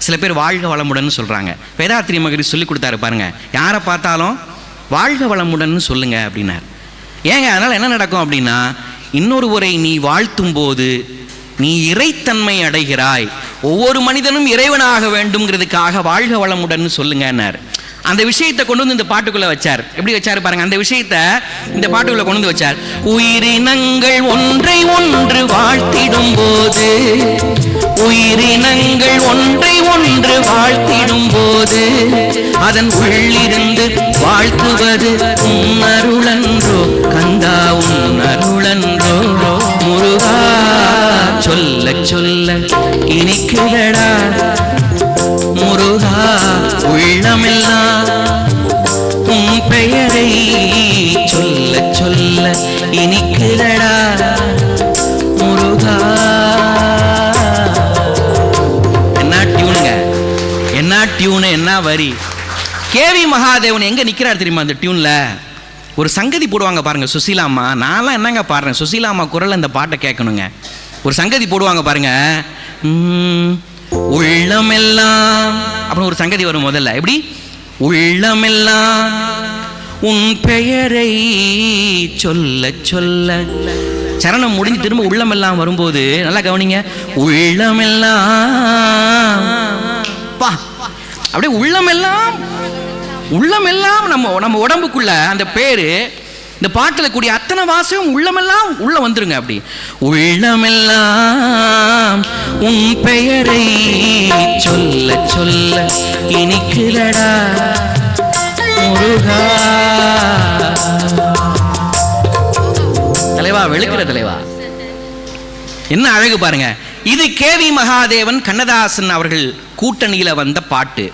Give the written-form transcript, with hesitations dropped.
சில பேர் வாழ்க வளமுடன் சொல்கிறாங்க. வேதாத்திரி மகரிஷி சொல்லி கொடுத்தாரு பாருங்க, யாரை பார்த்தாலும் வாழ்க வளமுடன் சொல்லுங்க அப்படின்னார். ஏங்க அதனால் என்ன நடக்கும் அப்படின்னா, இன்னொருவரை நீ வாழ்த்தும் போது நீ இறைத்தன்மை அடைகிறாய். ஒவ்வொரு மனிதனும் இறைவனாக வேண்டும்ங்கிறதுக்காக வாழ்க வளமுடன் சொல்லுங்கன்னார். அந்த விஷயத்தை கொண்டு வந்து இந்த பாட்டுக்குள்ள வச்சார். எப்படி வச்சாரு பாருங்க, அந்த விஷயத்தை இந்த பாட்டுக்குள்ள கொண்டு வந்து வச்சார். உயிரினங்கள் ஒன்றை ஒன்று வாழ்த்திடும் போது, உயிரினங்கள் ஒன்றை ஒன்று வாழ்த்திடும் போது அதன் உள்ளிருந்து வாழ்த்துவது உன்னருளன்றோ கந்தா, உன்னருளன்றோ முருகா. சொல்ல சொல்ல இனிக்குதடா முருகா, உள்ளமெல்லாம் உன் பெயரை சொல்ல சொல்ல இனிக்குதடா முருகா. என்ன டியூனுங்க, என்ன டியூனு, என்ன வரி. கேவி மகாதேவன் எங்க நிக்கிறார் தெரியுமா அந்த டியூன்ல? ஒரு சங்கதி போடுவாங்க பாருங்க, சுசீலாம்மா. நான்லாம் என்னங்க பாடுறேன், சுசீலாம்மா குரல் இந்த பாட்டை கேட்கணுங்க. ஒரு சங்கதி போடுவாங்க பாருங்க, உள்ளமெல்லாம் அப்படின்னு ஒரு சங்கதி வரும் முதல்ல. எப்படி? உள்ளமெல்லாம் உன் பெயரை சொல்ல சொல்ல. சரணம் முடிஞ்சு திரும்ப உள்ளமெல்லாம் வரும்போது நல்லா கவனிங்க, உள்ளமெல்லாம் பா அப்படியே உள்ளமெல்லாம் உள்ளமெல்லாம் நம்ம உடம்புக்குள்ள அந்த பேரு, இந்த பாட்டில் கூடிய அத்தனை வாசகம் உள்ளமெல்லாம் உள்ள வந்துருங்க. அப்படி உள்ளமெல்லாம் உன் பெயரை சொல்ல சொல்ல இனிக்குதடா முருகா. தலைவா, வெளுக்கிற தலைவா, என்ன அழகு பாருங்க. இது கேவி மகாதேவன் கண்ணதாசன் அவர்கள் கூட்டணியில வந்த பாட்டு.